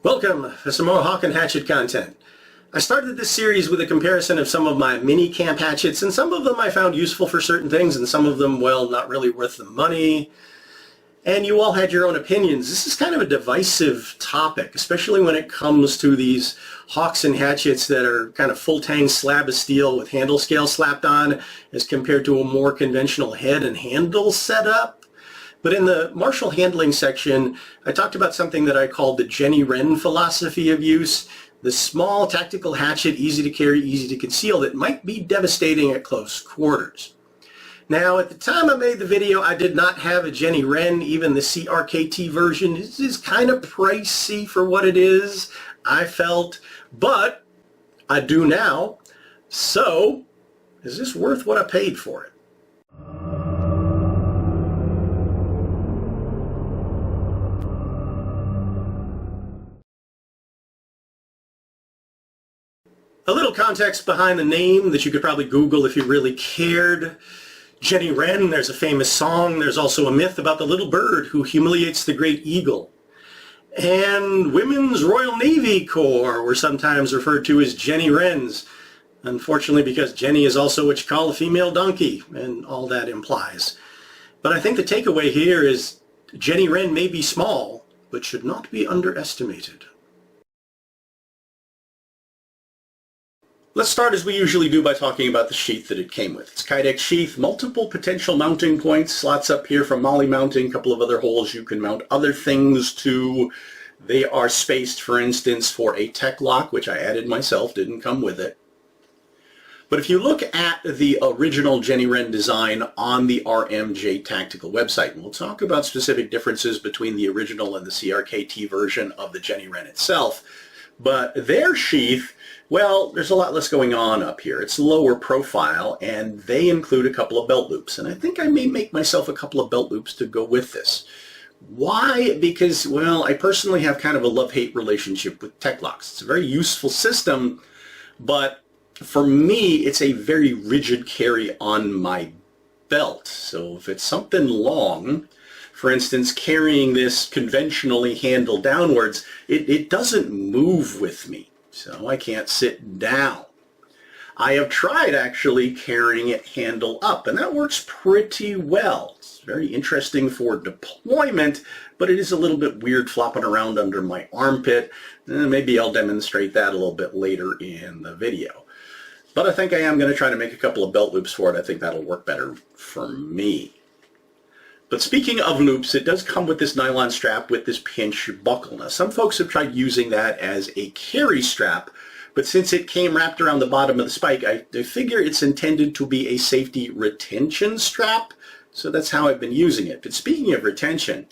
Welcome to some more Hawk and Hatchet content. I started this series with a comparison of some of my mini camp hatchets, and some of them I found useful for certain things, and some of them, well, not really worth the money. And you all had your own opinions. This is kind of a divisive topic, especially when it comes to these hawks and hatchets that are kind of full-tang slab of steel with handle scale slapped on, as compared to a more conventional head and handle setup. But in the Marshall handling section, I talked about something that I called the Wren philosophy of use, the small tactical hatchet, easy to carry, easy to conceal, that might be devastating at close quarters. Now, at the time I made the video, I did not have a Wren, even the CRKT version. This is kind of pricey for what it is, I felt, but I do now. So, is this worth what I paid for it? A little context behind the name that you could probably Google if you really cared. Wren, there's a famous song. There's also a myth about the little bird who humiliates the great eagle. And Women's Royal Navy Corps were sometimes referred to as Wrens. Unfortunately, because Jenny is also what you call a female donkey, and all that implies. But I think the takeaway here is Wren may be small, but should not be underestimated. Let's start as we usually do by talking about the sheath that it came with. It's Kydex sheath, multiple potential mounting points, slots up here for molly mounting, a couple of other holes you can mount other things to. They are spaced, for instance, for a tech lock, which I added myself, didn't come with it. But if you look at the original Wren design on the RMJ Tactical website, and we'll talk about specific differences between the original and the CRKT version of the Wren itself, but their sheath, well, there's a lot less going on up here. It's lower profile, and they include a couple of belt loops. And I think I may make myself a couple of belt loops to go with this. Why? Because, well, I personally have kind of a love-hate relationship with tech locks. It's a very useful system, but for me, it's a very rigid carry on my belt. So if it's something long, for instance, carrying this conventionally handle downwards, it doesn't move with me. So I can't sit down. I have tried actually carrying it handle up, and that works pretty well. It's very interesting for deployment, but it is a little bit weird flopping around under my armpit. Maybe I'll demonstrate that a little bit later in the video. But I think I am going to try to make a couple of belt loops for it. I think that'll work better for me. But speaking of loops, it does come with this nylon strap with this pinch buckle. Now, some folks have tried using that as a carry strap, but since it came wrapped around the bottom of the spike, I figure it's intended to be a safety retention strap, so that's how I've been using it. But speaking of retention,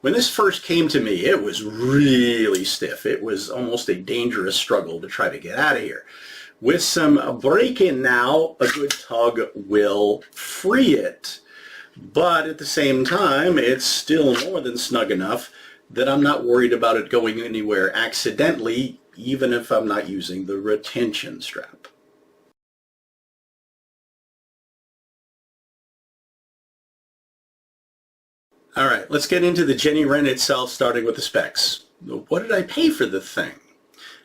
when this first came to me, it was really stiff. It was almost a dangerous struggle to try to get out of here. With some break-in now, a good tug will free it. But at the same time, it's still more than snug enough that I'm not worried about it going anywhere accidentally, even if I'm not using the retention strap. All right, let's get into the Wren itself, starting with the specs. What did I pay for the thing?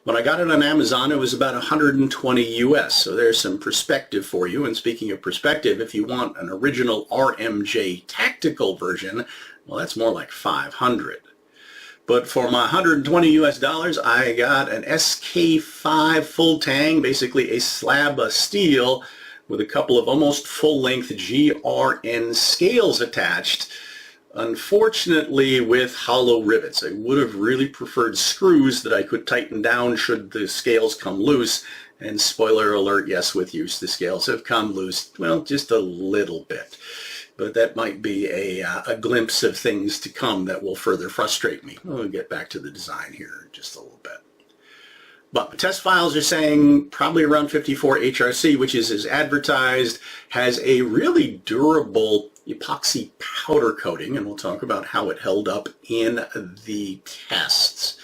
When I got it on Amazon, it was about 120 US, so there's some perspective for you. And speaking of perspective, if you want an original RMJ tactical version, well, that's more like 500. But for my 120 US dollars, I got an SK5 full tang, basically a slab of steel with a couple of almost full-length GRN scales attached. Unfortunately, with hollow rivets. I would have really preferred screws that I could tighten down should the scales come loose. And spoiler alert, yes, with use, the scales have come loose, well, just a little bit. But that might be a glimpse of things to come that will further frustrate me. We'll get back to the design here in just a little bit. But the test files are saying probably around 54 HRC, which is as advertised, has a really durable epoxy powder coating, and we'll talk about how it held up in the tests.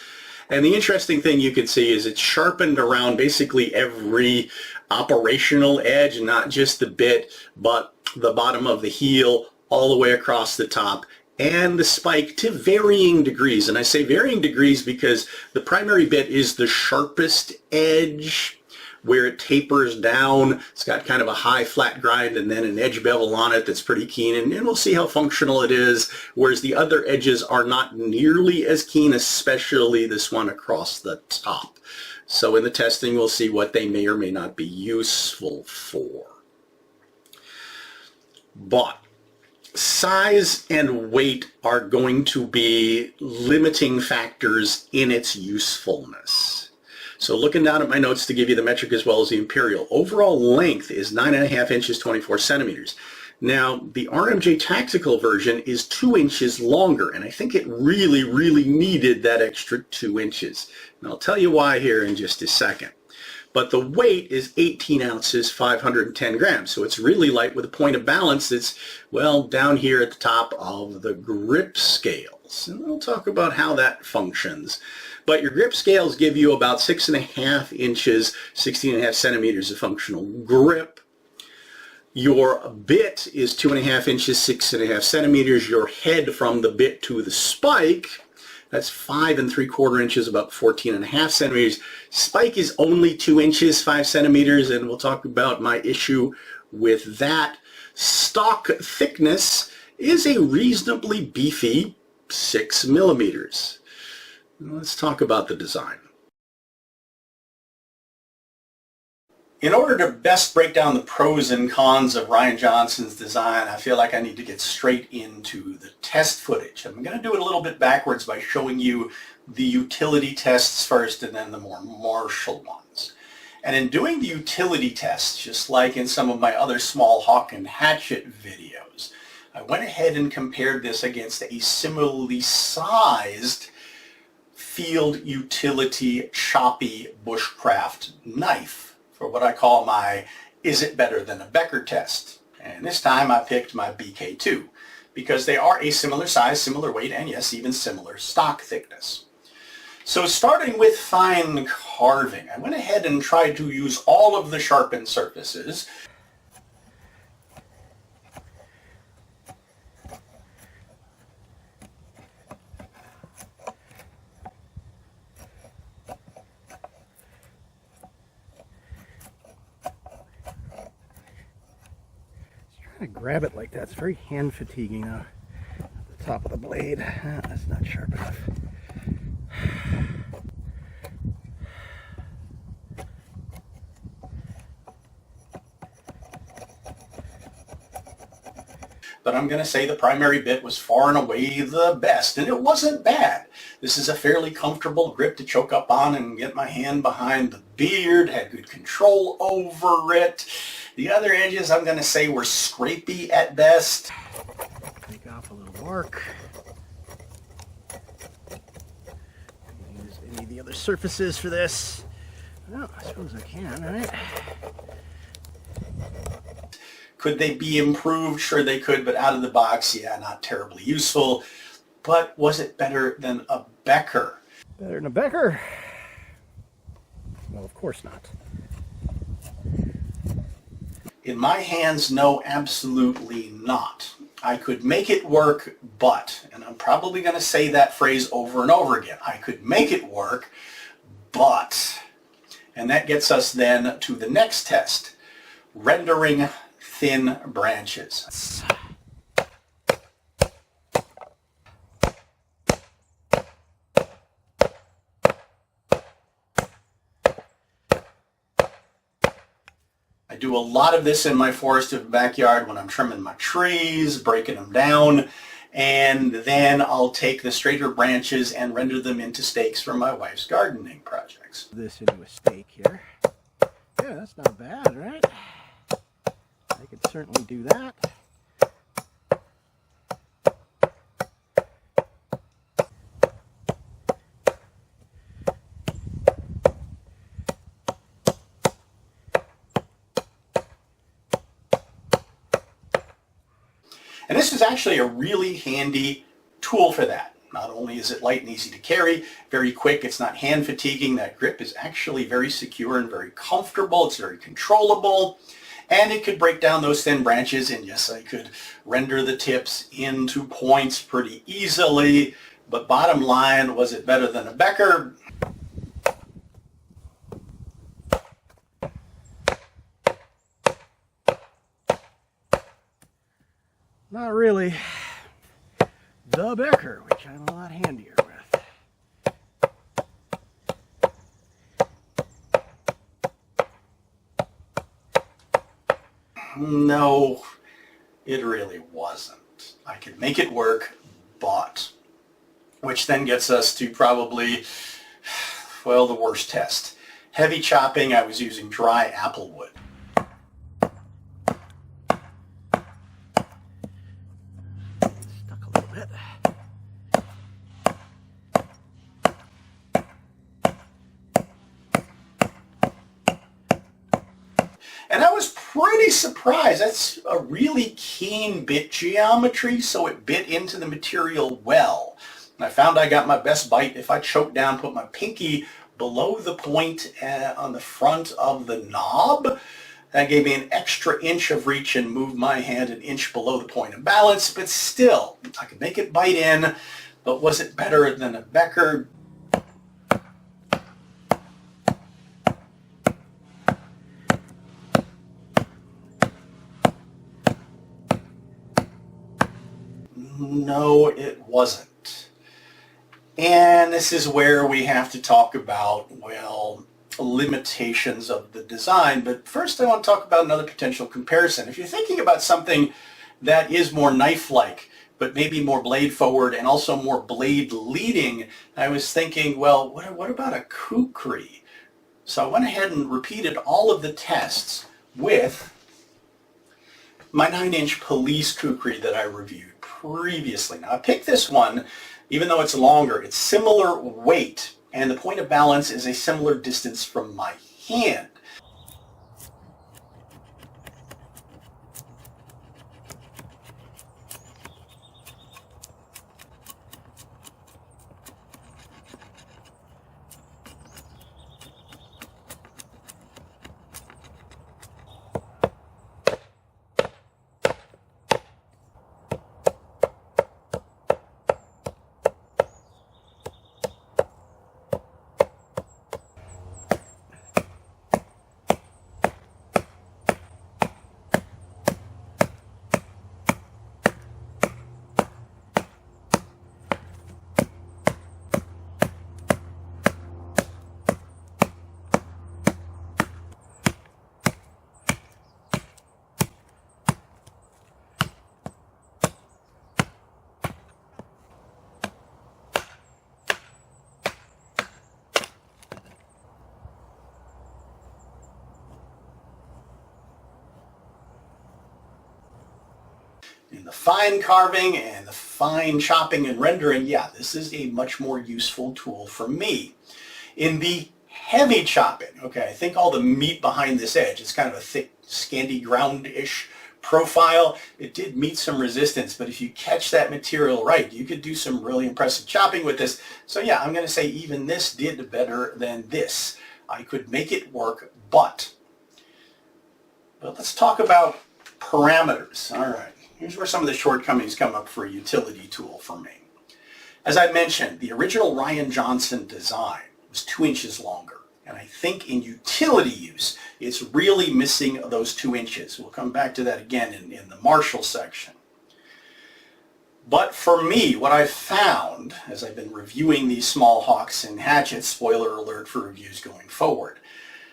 And the interesting thing you can see is it's sharpened around basically every operational edge, not just the bit, but the bottom of the heel, all the way across the top, and the spike to varying degrees. And I say varying degrees because the primary bit is the sharpest edge where it tapers down. It's got kind of a high flat grind and then an edge bevel on it that's pretty keen, and we'll see how functional it is, whereas the other edges are not nearly as keen, especially this one across the top. So in the testing, we'll see what they may or may not be useful for. But size and weight are going to be limiting factors in its usefulness. So looking down at my notes to give you the metric as well as the imperial, overall length is 9.5 inches, 24 centimeters. Now, the RMJ tactical version is 2 inches longer, and I think it really, really needed that extra 2 inches. And I'll tell you why here in just a second. But the weight is 18 ounces, 510 grams. So it's really light with a point of balance that's, well, down here at the top of the grip scales. And we'll talk about how that functions. But your grip scales give you about 6.5 inches, 16.5 centimeters of functional grip. Your bit is 2.5 inches, 6.5 centimeters. Your head from the bit to the spike, that's 5 3/4 inches, about 14.5 centimeters. Spike is only 2 inches, 5 centimeters, and we'll talk about my issue with that. Stock thickness is a reasonably beefy 6 millimeters. Let's talk about the design. In order to best break down the pros and cons of Rian Johnson's design, I feel like I need to get straight into the test footage. I'm going to do it a little bit backwards by showing you the utility tests first and then the more martial ones. And in doing the utility tests, just like in some of my other small hawk and hatchet videos, I went ahead and compared this against a similarly sized field utility choppy bushcraft knife for what I call my is it better than a Becker test. And this time I picked my BK2 because they are a similar size, similar weight, and yes, even similar stock thickness. So starting with fine carving, I went ahead and tried to use all of the sharpened surfaces. Trying to grab it like that, it's very hand fatiguing at the top of the blade. That's not sharp enough. But I'm going to say the primary bit was far and away the best, and it wasn't bad. This is a fairly comfortable grip to choke up on and get my hand behind the beard, had good control over it. The other edges, I'm going to say, were scrapey at best. Take off a little bark. Use any of the other surfaces for this. Well, I suppose I can, right? Could they be improved? Sure they could, but out of the box, yeah, not terribly useful. But was it better than a Becker? Better than a Becker? Well, of course not. In my hands, no, absolutely not. I could make it work, but, and I'm probably going to say that phrase over and over again, I could make it work, but, and that gets us then to the next test, rendering thin branches. I do a lot of this in my forested backyard when I'm trimming my trees, breaking them down, and then I'll take the straighter branches and render them into stakes for my wife's gardening projects. This into a stake here. Yeah, that's not bad, right? I could certainly do that. And this is actually a really handy tool for that. Not only is it light and easy to carry, very quick, it's not hand fatiguing, that grip is actually very secure and very comfortable, it's very controllable, And it could break down those thin branches, and yes, I could render the tips into points pretty easily. But bottom line, was it better than a Becker? Not really. The Becker, which I'm a lot handier with. No, it really wasn't. I could make it work, but, which then gets us to probably, well, the worst test. Heavy chopping, I was using dry apple wood. Stuck a little bit. And I was pretty surprised. That's a really keen bit geometry, so it bit into the material well. And I found I got my best bite if I choked down, put my pinky below the point on the front of the knob. That gave me an extra inch of reach and moved my hand an inch below the point of balance, but still, I could make it bite in. But was it better than a Becker? No, it wasn't. And this is where we have to talk about, well, limitations of the design. But first I want to talk about another potential comparison. If you're thinking about something that is more knife-like, but maybe more blade forward and also more blade leading, I was thinking, well, what about a kukri? So I went ahead and repeated all of the tests with my 9-inch police kukri that I reviewed previously. Now I picked this one, even though it's longer, it's similar weight, and the point of balance is a similar distance from my hand. In the fine carving and the fine chopping and rendering, yeah, this is a much more useful tool for me. In the heavy chopping, okay, I think all the meat behind this edge is kind of a thick, scanty, ground-ish profile. It did meet some resistance, but if you catch that material right, you could do some really impressive chopping with this. So yeah, I'm going to say even this did better than this. I could make it work, but let's talk about parameters. All right. Here's where some of the shortcomings come up for a utility tool for me. As I mentioned, the original Ryan Johnson design was 2 inches longer. And I think in utility use, it's really missing those 2 inches. We'll come back to that again in the Marshall section. But for me, what I've found, as I've been reviewing these small hawks and hatchets, spoiler alert for reviews going forward,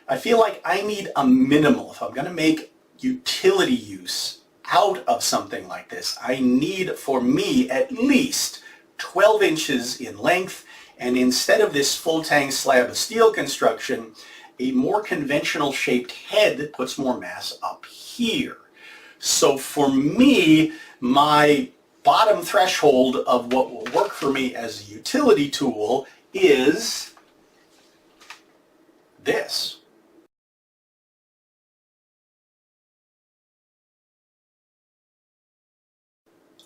I feel like I need a minimal. If I'm going to make utility use out of something like this, I need, for me, at least 12 inches in length, and instead of this full tang slab of steel construction, a more conventional shaped head that puts more mass up here. So for me, my bottom threshold of what will work for me as a utility tool is this.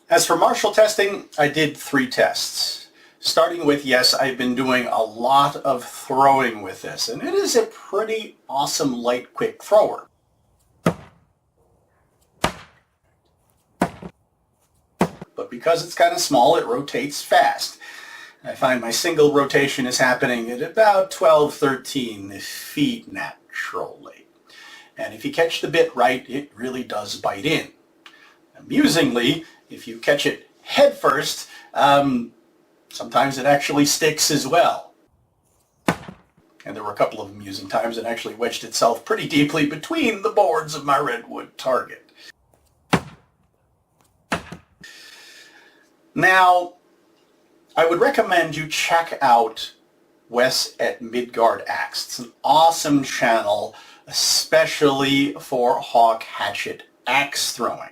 As for Marshall testing, I did 3 tests. Starting with, yes, I've been doing a lot of throwing with this, and it is a pretty awesome light, quick thrower. but because it's kind of small, it rotates fast. I find my single rotation is happening at about 12, 13 feet naturally. And if you catch the bit right, it really does bite in. Amusingly, if you catch it head first, sometimes it actually sticks as well. And there were a couple of amusing times it actually wedged itself pretty deeply between the boards of my redwood target. Now, I would recommend you check out Wes at Midgard Axe. It's an awesome channel, especially for hawk hatchet axe throwing.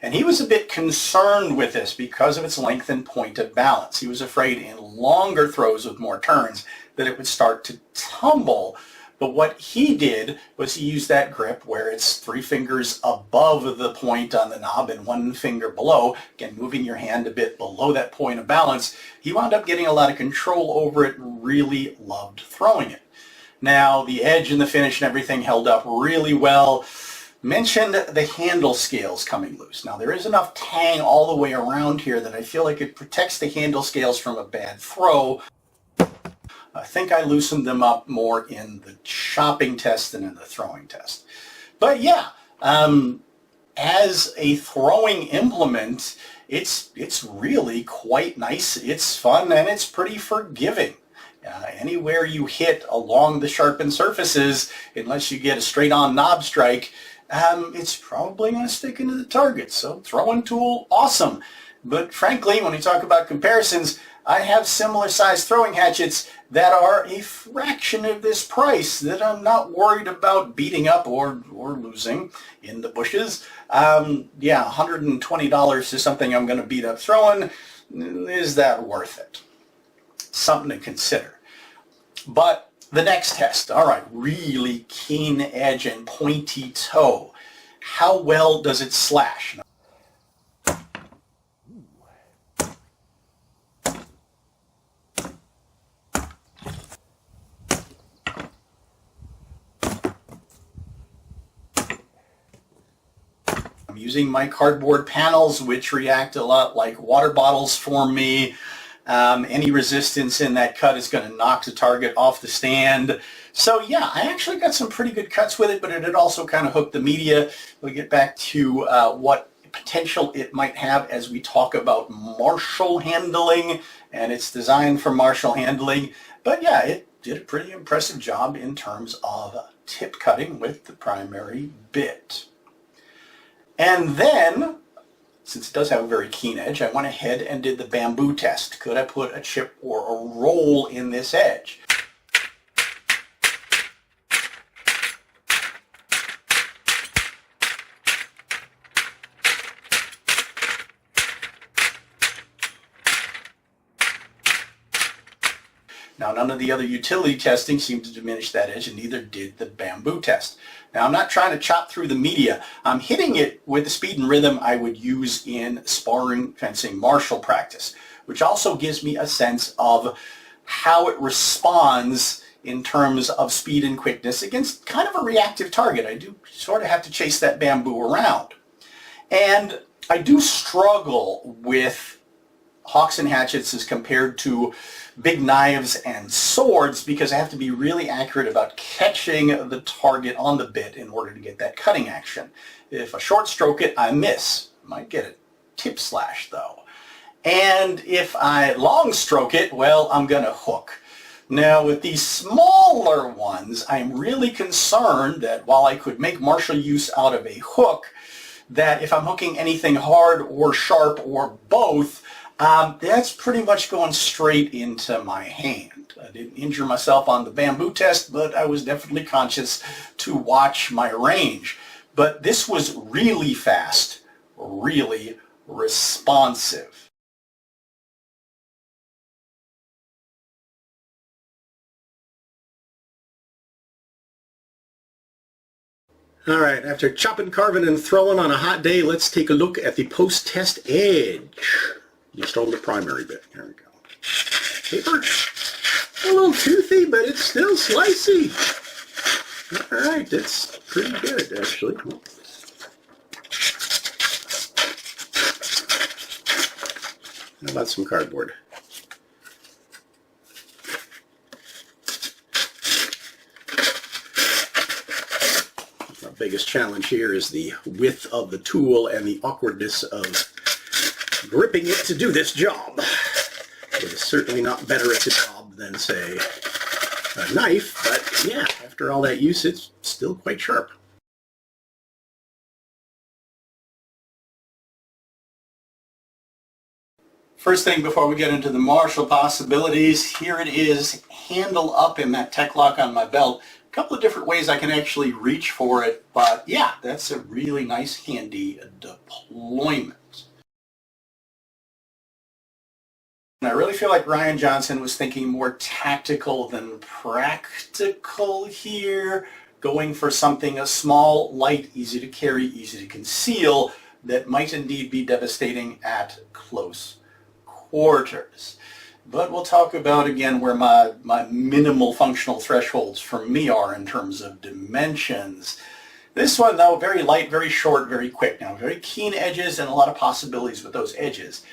And he was a bit concerned with this because of its length and point of balance. He was afraid in longer throws with more turns that it would start to tumble. But what he did was he used that grip where it's 3 fingers above the point on the knob and 1 finger below, again moving your hand a bit below that point of balance. He wound up getting a lot of control over it and really loved throwing it. Now the edge and the finish and everything held up really well. Mentioned the handle scales coming loose. Now there is enough tang all the way around here that I feel like it protects the handle scales from a bad throw. I think I loosened them up more in the chopping test than in the throwing test. But yeah, as a throwing implement, it's really quite nice. It's fun and it's pretty forgiving. Anywhere you hit along the sharpened surfaces, unless you get a straight-on knob strike, it's probably going to stick into the target. So throwing tool, awesome. But frankly, when we talk about comparisons, I have similar sized throwing hatchets that are a fraction of this price that I'm not worried about beating up or losing in the bushes. Yeah, $120 is something I'm going to beat up throwing. Is that worth it? Something to consider. But the next test, all right, really keen edge and pointy toe. How well does it slash? I'm using my cardboard panels, which react a lot like water bottles for me. Any resistance in that cut is going to knock the target off the stand. So yeah, I actually got some pretty good cuts with it, but it had also kind of hooked the media. We'll get back to what potential it might have as we talk about Marshall handling, and it's designed for Marshall handling. But yeah, it did a pretty impressive job in terms of tip cutting with the primary bit. And then, since it does have a very keen edge, I went ahead and did the bamboo test. Could I put a chip or a roll in this edge? Now, none of the other utility testing seemed to diminish that edge, and neither did the bamboo test. Now, I'm not trying to chop through the media. I'm hitting it with the speed and rhythm I would use in sparring fencing martial practice, which also gives me a sense of how it responds in terms of speed and quickness against kind of a reactive target. I do sort of have to chase that bamboo around. And I do struggle with hawks and hatchets as compared to big knives and swords because I have to be really accurate about catching the target on the bit in order to get that cutting action. If I short stroke it, I miss. Might get a tip slash though. And if I long stroke it, well, I'm going to hook. Now with these smaller ones, I'm really concerned that while I could make martial use out of a hook, that if I'm hooking anything hard or sharp or both, that's pretty much going straight into my hand. I didn't injure myself on the bamboo test, but I was definitely conscious to watch my range. But this was really fast, really responsive. All right, after chopping, carving, and throwing on a hot day, let's take a look at the post-test edge. You stole the primary bit. Here we go. Paper. A little toothy, but it's still slicey. All right, that's pretty good, actually. How about some cardboard? Our biggest challenge here is the width of the tool and the awkwardness of gripping it to do this job. It is certainly not better at the job than, say, a knife, but yeah, after all that use, it's still quite sharp. First thing before we get into the Marshall possibilities, here it is, handle up in that tech lock on my belt. A couple of different ways I can actually reach for it, but yeah, that's a really nice, handy deployment. And I really feel like Ryan Johnson was thinking more tactical than practical here, going for something small, light, easy to carry, easy to conceal, that might indeed be devastating at close quarters. But we'll talk about again where my minimal functional thresholds for me are in terms of dimensions. This one though, very light, very short, very quick. Now very keen edges and a lot of possibilities with those edges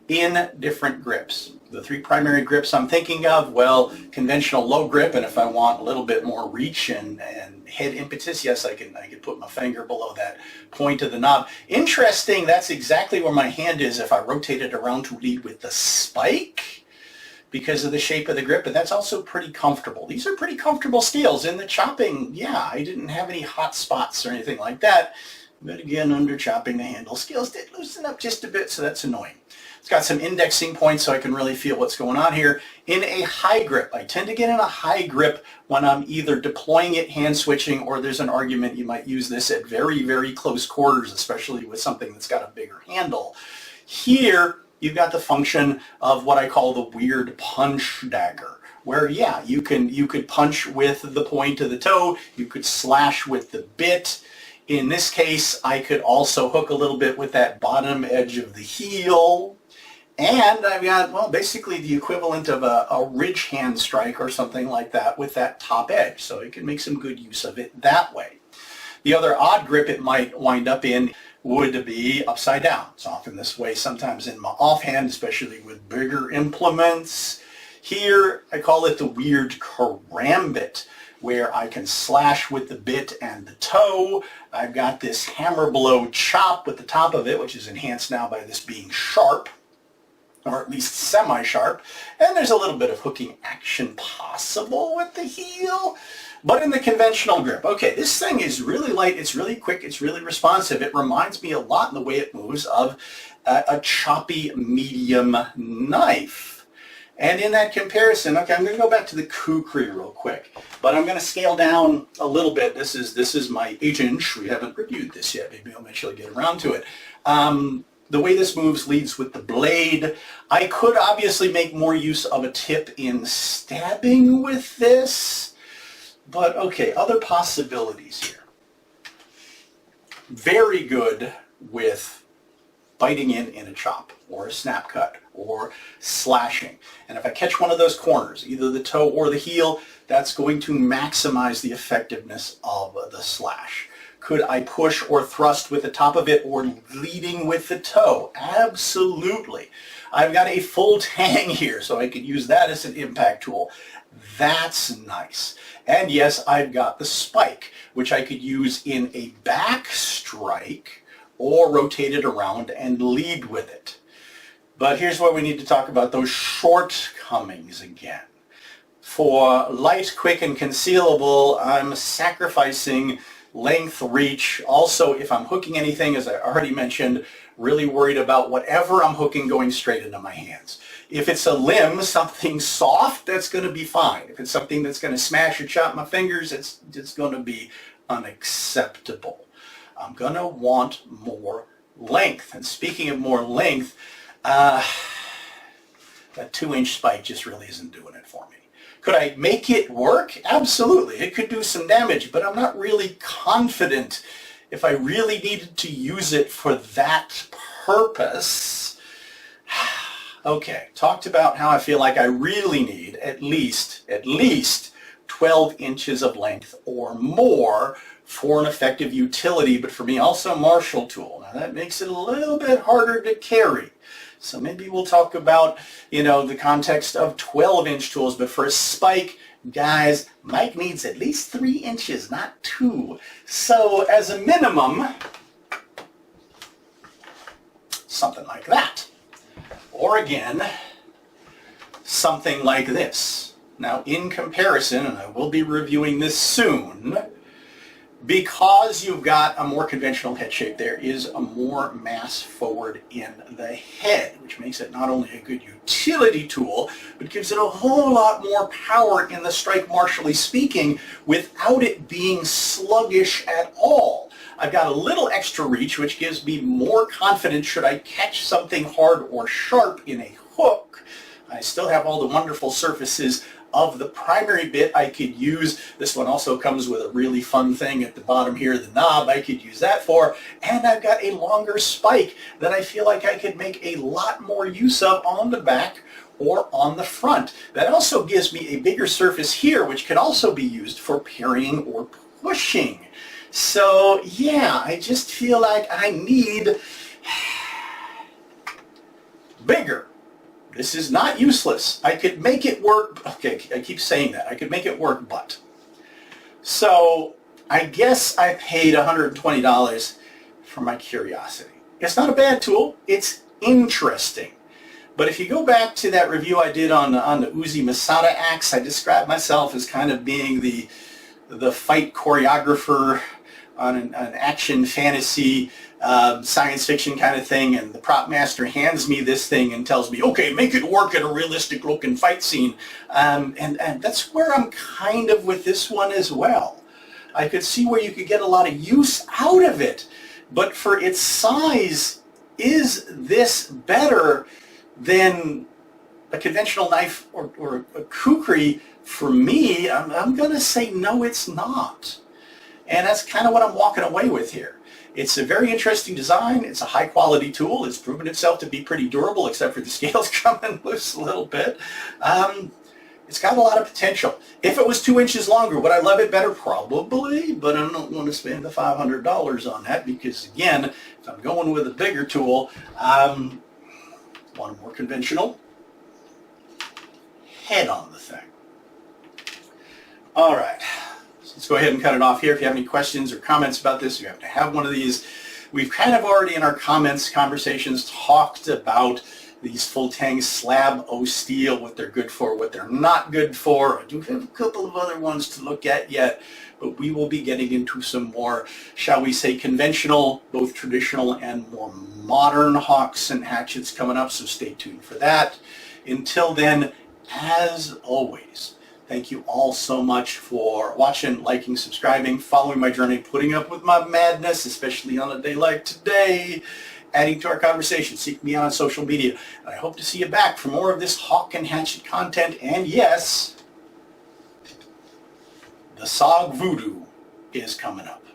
in different grips. The three primary grips I'm thinking of, well, conventional low grip, and if I want a little bit more reach and head impetus, yes, I can put my finger below that point of the knob. Interesting, that's exactly where my hand is if I rotate it around to lead with the spike because of the shape of the grip, and that's also pretty comfortable. These are pretty comfortable scales. In the chopping, yeah, I didn't have any hot spots or anything like that, but again, under chopping, the handle scales did loosen up just a bit, so that's annoying. It's got some indexing points so I can really feel what's going on here. In a high grip, I tend to get in a high grip when I'm either deploying it, hand switching, or there's an argument you might use this at very, very close quarters, especially with something that's got a bigger handle. Here, you've got the function of what I call the weird punch dagger, where yeah, you could punch with the point of the toe, you could slash with the bit. In this case, I could also hook a little bit with that bottom edge of the heel. And I've got, well, basically the equivalent of a ridge hand strike or something like that with that top edge. So you can make some good use of it that way. The other odd grip it might wind up in would be upside down. It's often this way sometimes in my offhand, especially with bigger implements. Here, I call it the weird karambit, where I can slash with the bit and the toe. I've got this hammer blow chop with the top of it, which is enhanced now by this being sharp, or at least semi-sharp, and there's a little bit of hooking action possible with the heel, but in the conventional grip. Okay, this thing is really light, it's really quick, it's really responsive. It reminds me a lot in the way it moves of a choppy medium knife. And in that comparison, okay, I'm going to go back to the kukri real quick, but I'm going to scale down a little bit. This is my 8-inch. We haven't reviewed this yet. Maybe I'll eventually get around to it. The way this moves leads with the blade. I could obviously make more use of a tip in stabbing with this, but okay, other possibilities here. Very good with biting in a chop or a snap cut or slashing. And if I catch one of those corners, either the toe or the heel, that's going to maximize the effectiveness of the slash. Could I push or thrust with the top of it or leading with the toe? Absolutely. I've got a full tang here, so I could use that as an impact tool. That's nice. And yes, I've got the spike, which I could use in a back strike or rotate it around and lead with it. But here's where we need to talk about those shortcomings again. For light, quick, and concealable, I'm sacrificing length, reach. Also, if I'm hooking anything, as I already mentioned, really worried about whatever I'm hooking going straight into my hands. If it's a limb, something soft, that's going to be fine. If it's something that's going to smash or chop my fingers, it's going to be unacceptable. I'm going to want more length. And speaking of more length, that 2-inch spike just really isn't doing it for me. Could I make it work? Absolutely. It could do some damage, but I'm not really confident if I really needed to use it for that purpose. Okay, talked about how I feel like I really need at least 12 inches of length or more for an effective utility, but for me also a Marshall tool. Now that makes it a little bit harder to carry. So maybe we'll talk about, the context of 12-inch tools, but for a spike, guys, Mike needs at least 3 inches, not 2. So as a minimum, something like that. Or again, something like this. Now in comparison, and I will be reviewing this soon, because you've got a more conventional head shape, there is a more mass forward in the head, which makes it not only a good utility tool, but gives it a whole lot more power in the strike, martially speaking, without it being sluggish at all. I've got a little extra reach, which gives me more confidence should I catch something hard or sharp in a hook. I still have all the wonderful surfaces of the primary bit I could use. This one also comes with a really fun thing at the bottom here, the knob I could use that for, and I've got a longer spike that I feel like I could make a lot more use of on the back or on the front. That also gives me a bigger surface here, which can also be used for parrying or pushing. So yeah, I just feel like I need bigger. This is not useless. I could make it work. Okay, I keep saying that. I could make it work, but. So I guess I paid $120 for my curiosity. It's not a bad tool. It's interesting. But if you go back to that review I did on the Uzi Masada axe, I described myself as kind of being the fight choreographer on an action fantasy science fiction kind of thing, and the prop master hands me this thing and tells me, okay, make it work in a realistic looking fight scene. And that's where I'm kind of with this one as well. I could see where you could get a lot of use out of it, but for its size, is this better than a conventional knife or a kukri? For me, I'm going to say no, it's not. And that's kind of what I'm walking away with here. It's a very interesting design. It's a high quality tool. It's proven itself to be pretty durable, except for the scales coming loose a little bit. It's got a lot of potential. If it was 2 inches longer, would I love it better? Probably, but I don't want to spend the $500 on that because, again, if I'm going with a bigger tool, I want a more conventional head on the thing. All right. Let's go ahead and cut it off here. If you have any questions or comments about this, you have to have one of these. We've kind of already in our conversations talked about these full tang slab O steel, what they're good for, what they're not good for. I do have a couple of other ones to look at yet, but we will be getting into some more, shall we say, conventional, both traditional and more modern hawks and hatchets coming up, so stay tuned for that. Until then, as always, thank you all so much for watching, liking, subscribing, following my journey, putting up with my madness, especially on a day like today, adding to our conversation. Seek me out on social media. And I hope to see you back for more of this hawk and hatchet content. And yes, the SOG voodoo is coming up.